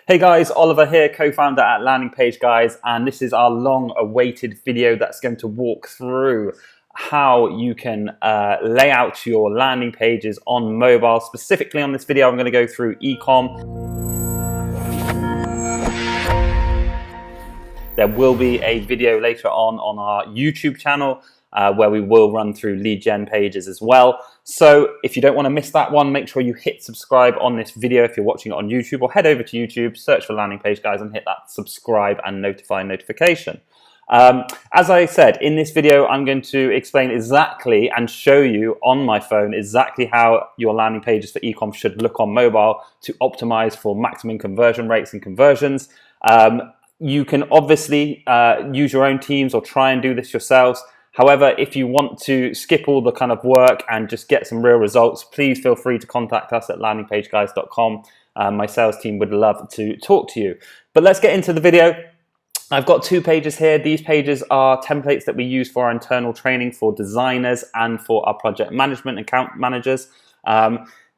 Hey guys, Oliver here, co-founder at Landing Page Guys, and this is our long-awaited video that's going to walk through how you can lay out your landing pages on mobile. Specifically on this video, I'm going to go through ecom. There will be a video later on our YouTube channel where we will run through lead gen pages as well. So if you don't want to miss that one, make sure you hit subscribe on this video if you're watching it on YouTube, or head over to YouTube, search for Landing Page Guys and hit that subscribe and notification. As I said, in this video, I'm going to explain exactly and show you on my phone exactly how your landing pages for ecom should look on mobile to optimize for maximum conversion rates and conversions. You can obviously use your own teams or try and do this yourselves. However, if you want to skip all the kind of work and just get some real results, please feel free to contact us at landingpageguys.com. My sales team would love to talk to you. But let's get into the video. I've got two pages here. These pages are templates that we use for our internal training for designers and for our project management account managers.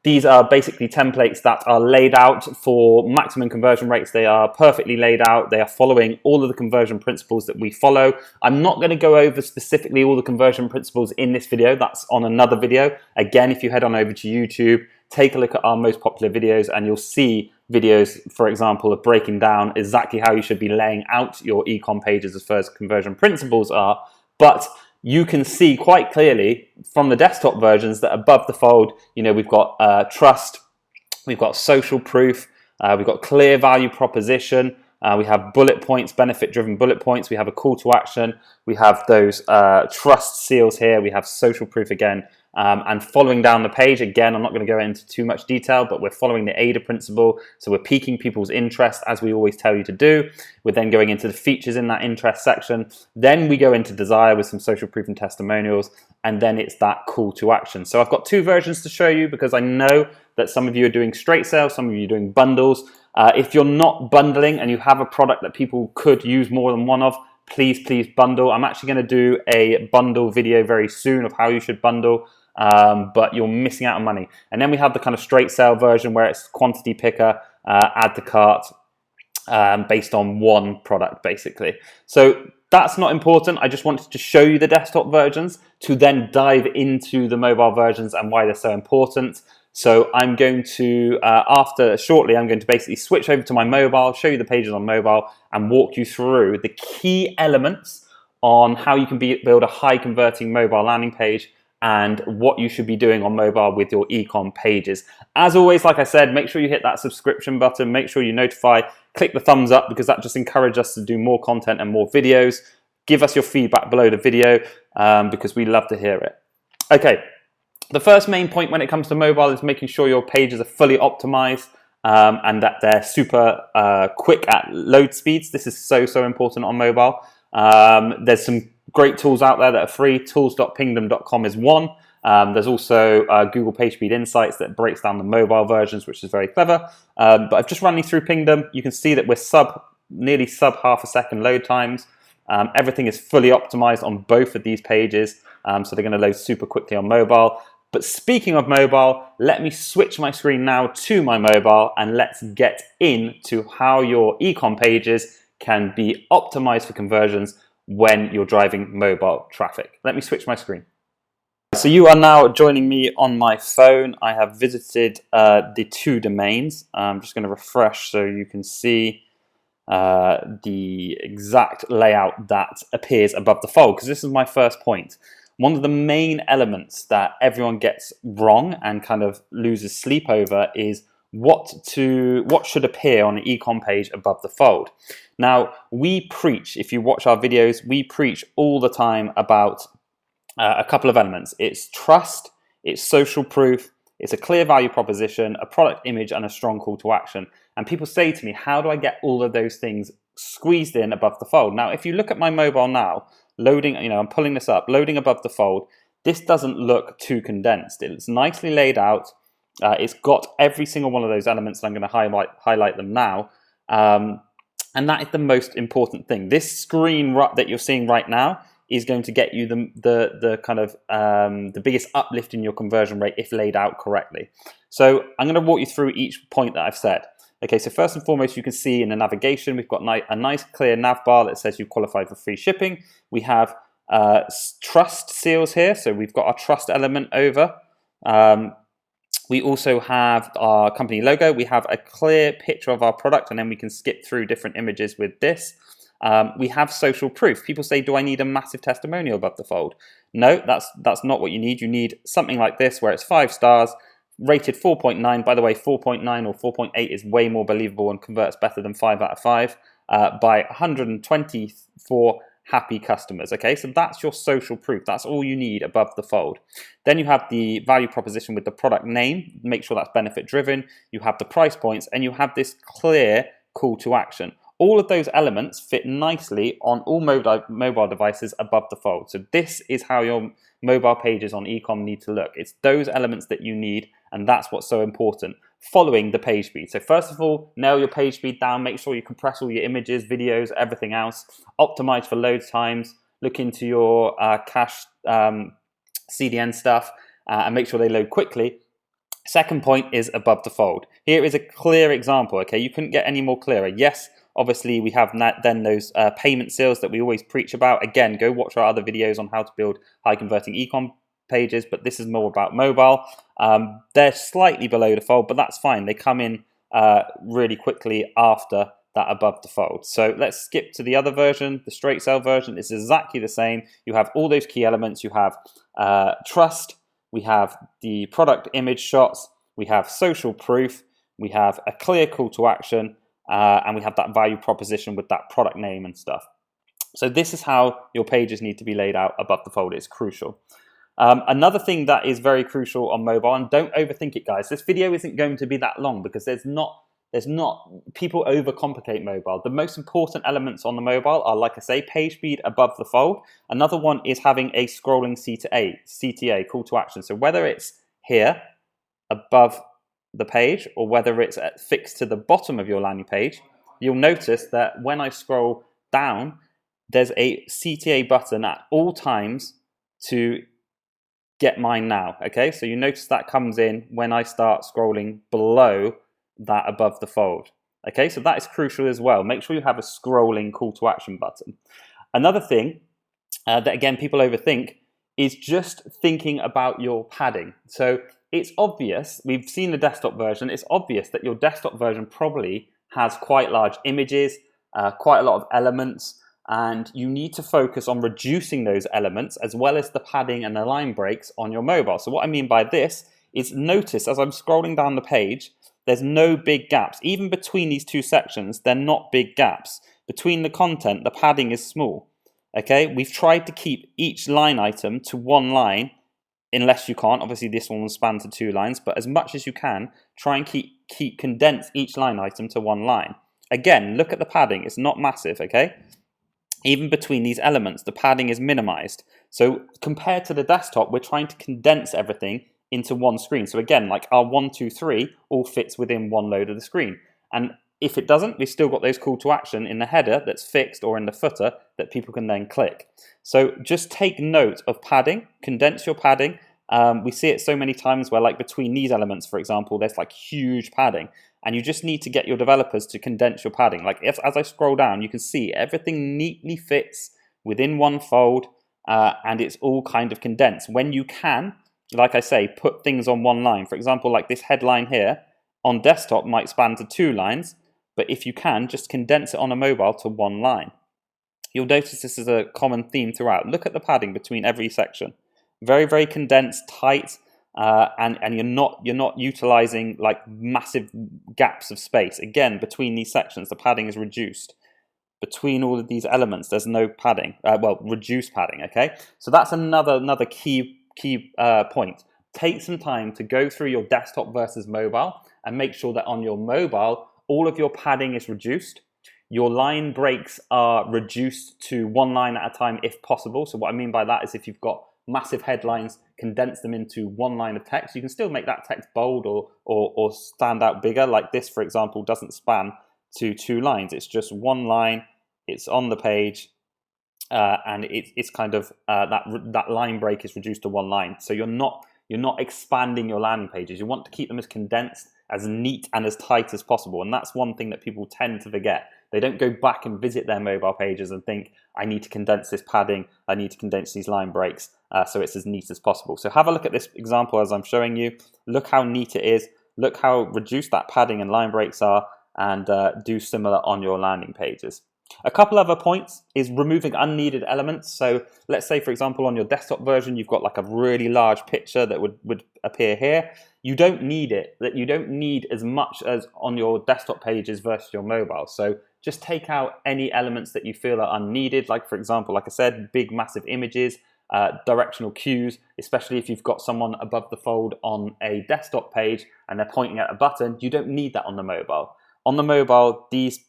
These are basically templates that are laid out for maximum conversion rates. They are perfectly laid out. They are following all of the conversion principles that we follow. I'm not going to go over specifically all the conversion principles in this video. That's on another video. Again, if you head on over to YouTube, take a look at our most popular videos and you'll see videos, for example, of breaking down exactly how you should be laying out your ecom pages as far as conversion principles are. But you can see quite clearly from the desktop versions that above the fold, we've got trust, we've got social proof, we've got clear value proposition, we have bullet points, benefit-driven bullet points, we have a call to action, we have those trust seals here, we have social proof again, and following down the page, again, I'm not going to go into too much detail, but we're following the AIDA principle, so we're piquing people's interest as we always tell you to do. We're then going into the features in that interest section, then we go into desire with some social proof and testimonials, and then it's that call to action. So I've got two versions to show you because I know that some of you are doing straight sales, some of you are doing bundles. If you're not bundling and you have a product that people could use more than one of, please bundle. I'm actually going to do a bundle video very soon of how you should bundle. But you're missing out on money. And then we have the kind of straight sale version where it's quantity picker, add to cart, based on one product basically. So that's not important. I just wanted to show you the desktop versions to then dive into the mobile versions and why they're so important. So I'm going to, shortly, I'm going to basically switch over to my mobile, show you the pages on mobile and walk you through the key elements on how you can build a high converting mobile landing page and what you should be doing on mobile with your ecom pages. As always, like I said, make sure you hit that subscription button, make sure you notify, click the thumbs up because that just encourages us to do more content and more videos. Give us your feedback below the video because we love to hear it. Okay, the first main point when it comes to mobile is making sure your pages are fully optimized and that they're super quick at load speeds. This is so important on mobile. There's some great tools out there that are free. Tools.pingdom.com is one. There's also Google PageSpeed Insights that breaks down the mobile versions, which is very clever. But I've just run you through Pingdom. You can see that we're nearly sub half a second load times. Everything is fully optimized on both of these pages, so they're going to load super quickly on mobile. But speaking of mobile, let me switch my screen now to my mobile and let's get into how your ecom pages can be optimized for conversions when you're driving mobile traffic. Let me switch my screen. So you are now joining me on my phone. I have visited the two domains. I'm just going to refresh so you can see the exact layout that appears above the fold, because this is my first point. One of the main elements that everyone gets wrong and kind of loses sleep over is what should appear on an ecom page above the fold. Now, we preach, if you watch our videos, we preach all the time about a couple of elements. It's trust, it's social proof, it's a clear value proposition, a product image, and a strong call to action. And people say to me, how do I get all of those things squeezed in above the fold? Now, if you look at my mobile now, loading, I'm pulling this up, loading above the fold, this doesn't look too condensed. It's nicely laid out. It's got every single one of those elements, and I'm going to highlight them now. And that is the most important thing. This screen that you're seeing right now is going to get you the kind of the biggest uplift in your conversion rate if laid out correctly. So I'm going to walk you through each point that I've said. Okay, so first and foremost, you can see in the navigation, we've got a nice clear nav bar that says you qualified for free shipping. We have trust seals here, so we've got our trust element over. We also have our company logo. We have a clear picture of our product, and then we can skip through different images with this. We have social proof. People say, do I need a massive testimonial above the fold? No, that's not what you need. You need something like this where it's 5 stars, rated 4.9. By the way, 4.9 or 4.8 is way more believable and converts better than 5 out of 5 by 124 happy customers. Okay, so that's your social proof. That's all you need above the fold. Then you have the value proposition with the product name. Make sure that's benefit driven. You have the price points, and you have this clear call to action. All of those elements fit nicely on all mobile devices above the fold. So this is how your mobile pages on ecom need to look. It's those elements that you need, and that's what's so important. Following the page speed. So first of all, nail your page speed down. Make sure you compress all your images, videos, everything else. Optimize for load times. Look into your cache CDN stuff and make sure they load quickly. Second point is above the fold. Here is a clear example. Okay, you couldn't get any more clearer. Yes, obviously we have then those payment seals that we always preach about. Again, go watch our other videos on how to build high converting ecom pages, but this is more about mobile. They're slightly below the fold, but that's fine. They come in really quickly after that above the fold. So let's skip to the other version, the straight sale version. It's exactly the same. You have all those key elements. You have trust, we have the product image shots, we have social proof, we have a clear call to action, and we have that value proposition with that product name and stuff. So this is how your pages need to be laid out above the fold. It's crucial. Another thing that is very crucial on mobile, and don't overthink it, guys. This video isn't going to be that long because people overcomplicate mobile. The most important elements on the mobile are, like I say, page speed above the fold. Another one is having a scrolling CTA, call to action. So whether it's here above the page or whether it's fixed to the bottom of your landing page, you'll notice that when I scroll down, there's a CTA button at all times to get mine now. Okay, so you notice that comes in when I start scrolling below that above the fold. Okay, so that is crucial as well. Make sure you have a scrolling call to action button. Another thing that again people overthink is just thinking about your padding. So it's obvious, we've seen the desktop version, it's obvious that your desktop version probably has quite large images, quite a lot of elements, and you need to focus on reducing those elements as well as the padding and the line breaks on your mobile. So what I mean by this is, notice as I'm scrolling down the page, there's no big gaps. Even between these two sections, they're not big gaps. Between the content, the padding is small. Okay, we've tried to keep each line item to one line, unless you can't. Obviously, this one will span to 2 lines, but as much as you can, try and condense each line item to 1 line. Again, look at the padding. It's not massive, okay? Even between these elements, the padding is minimized. So compared to the desktop, we're trying to condense everything into one screen. So again, like our 1, 2, 3 all fits within one load of the screen. And if it doesn't, we've still got those call to action in the header that's fixed or in the footer that people can then click. So just take note of padding, condense your padding. We see it so many times where, like, between these elements, for example, there's like huge padding, and you just need to get your developers to condense your padding. Like as I scroll down, you can see everything neatly fits within one fold, and it's all kind of condensed. When you can, like I say, put things on one line. For example, like this headline here on desktop might span to 2 lines, but if you can, just condense it on a mobile to 1 line. You'll notice this is a common theme throughout. Look at the padding between every section. Very, very condensed, tight, and you're not utilizing like massive gaps of space. Again, between these sections, the padding is reduced. Between all of these elements, there's no padding. Reduced padding. Okay, so that's another key point. Take some time to go through your desktop versus mobile and make sure that on your mobile, all of your padding is reduced. Your line breaks are reduced to 1 line at a time if possible. So what I mean by that is if you've got massive headlines, condense them into 1 line of text. You can still make that text bold or stand out bigger. Like this, for example, doesn't span to 2 lines. It's just 1 line. It's on the page, and it's kind of that line break is reduced to 1 line. So you're not expanding your landing pages. You want to keep them as condensed as neat and as tight as possible. And that's one thing that people tend to forget. They don't go back and visit their mobile pages and think, I need to condense this padding, I need to condense these line breaks, so it's as neat as possible. So have a look at this example as I'm showing you. Look how neat it is. Look how reduced that padding and line breaks are, and do similar on your landing pages. A couple other points is removing unneeded elements. So let's say, for example, on your desktop version, you've got like a really large picture that would appear here. You don't need it. That you don't need as much as on your desktop pages versus your mobile. So just take out any elements that you feel are unneeded. Like, for example, like I said, big, massive images, directional cues, especially if you've got someone above the fold on a desktop page and they're pointing at a button. You don't need that on the mobile. On the mobile, these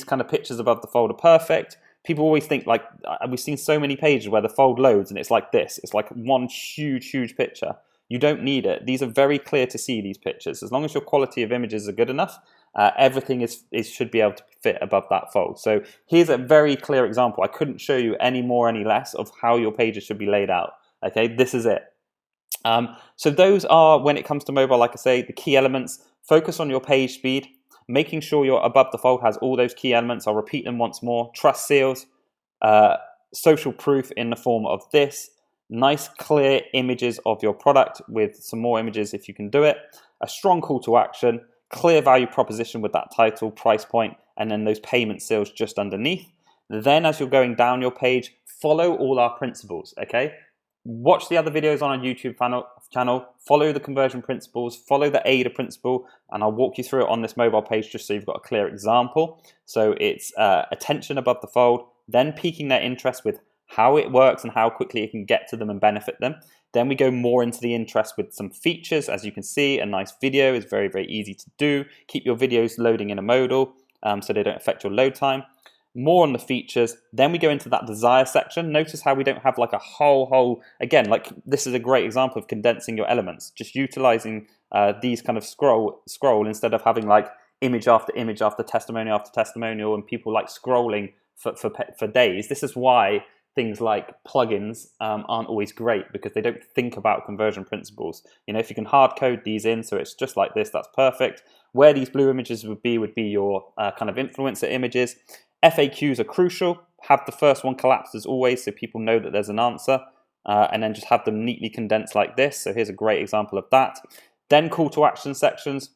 kind of pictures above the fold are perfect. People always think, like, we've seen so many pages where the fold loads and it's like this. It's like one huge picture. You don't need it. These are very clear to see, these pictures. As long as your quality of images are good enough, everything should be able to fit above that fold. So here's a very clear example. I couldn't show you any more, any less of how your pages should be laid out. Okay, this is it. So those are, when it comes to mobile, like I say, the key elements. Focus on your page speed. Making sure your above the fold has all those key elements. I'll repeat them once more. Trust seals, social proof in the form of this, nice clear images of your product with some more images if you can do it, a strong call to action, clear value proposition with that title, price point, and then those payment seals just underneath. Then as you're going down your page, follow all our principles, okay? Watch the other videos on our YouTube channel, follow the conversion principles, follow the AIDA principle, and I'll walk you through it on this mobile page just so you've got a clear example. So it's attention above the fold, then piquing their interest with how it works and how quickly it can get to them and benefit them. Then we go more into the interest with some features. As you can see, a nice video is very easy to do. Keep your videos loading in a modal so they don't affect your load time. More on the features. Then we go into that desire section. Notice how we don't have like a whole, again, like this is a great example of condensing your elements, just utilizing these kind of scroll instead of having like image after image after testimonial after testimonial and people like scrolling for days. This is why things like plugins aren't always great, because they don't think about conversion principles. You know, if you can hard code these in so it's just like this, that's perfect. Where these blue images would be your kind of influencer images. FAQs are crucial. Have the first one collapsed as always so people know that there's an answer, and then just have them neatly condensed like this. So here's a great example of that. Then call to action sections.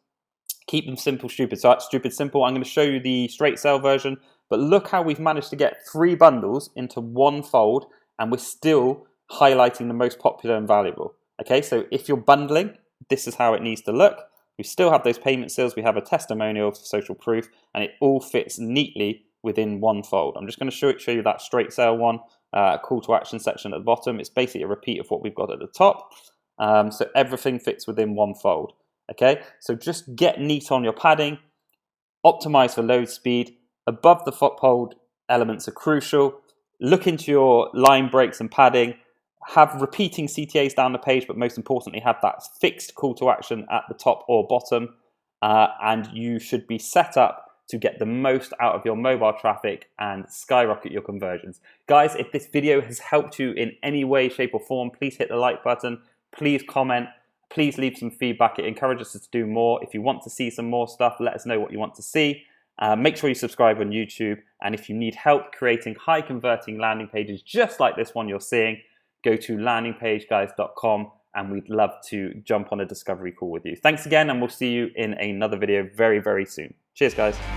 Keep them simple, stupid. So that's stupid, simple. I'm going to show you the straight sale version, but look how we've managed to get 3 bundles into one fold and we're still highlighting the most popular and valuable. Okay, so if you're bundling, this is how it needs to look. We still have those payment seals, we have a testimonial for social proof, and it all fits neatly within one fold. I'm just going to show you that straight sale one, call to action section at the bottom. It's basically a repeat of what we've got at the top. So everything fits within one fold. Okay, so just get neat on your padding, optimize for load speed. Above the fold elements are crucial. Look into your line breaks and padding. Have repeating CTAs down the page, but most importantly, have that fixed call to action at the top or bottom. And you should be set up to get the most out of your mobile traffic and skyrocket your conversions. Guys, if this video has helped you in any way, shape or form, please hit the like button, please comment, please leave some feedback. It encourages us to do more. If you want to see some more stuff, let us know what you want to see. Make sure you subscribe on YouTube. And if you need help creating high converting landing pages just like this one you're seeing, go to landingpageguys.com and we'd love to jump on a discovery call with you. Thanks again, and we'll see you in another video very soon. Cheers, guys.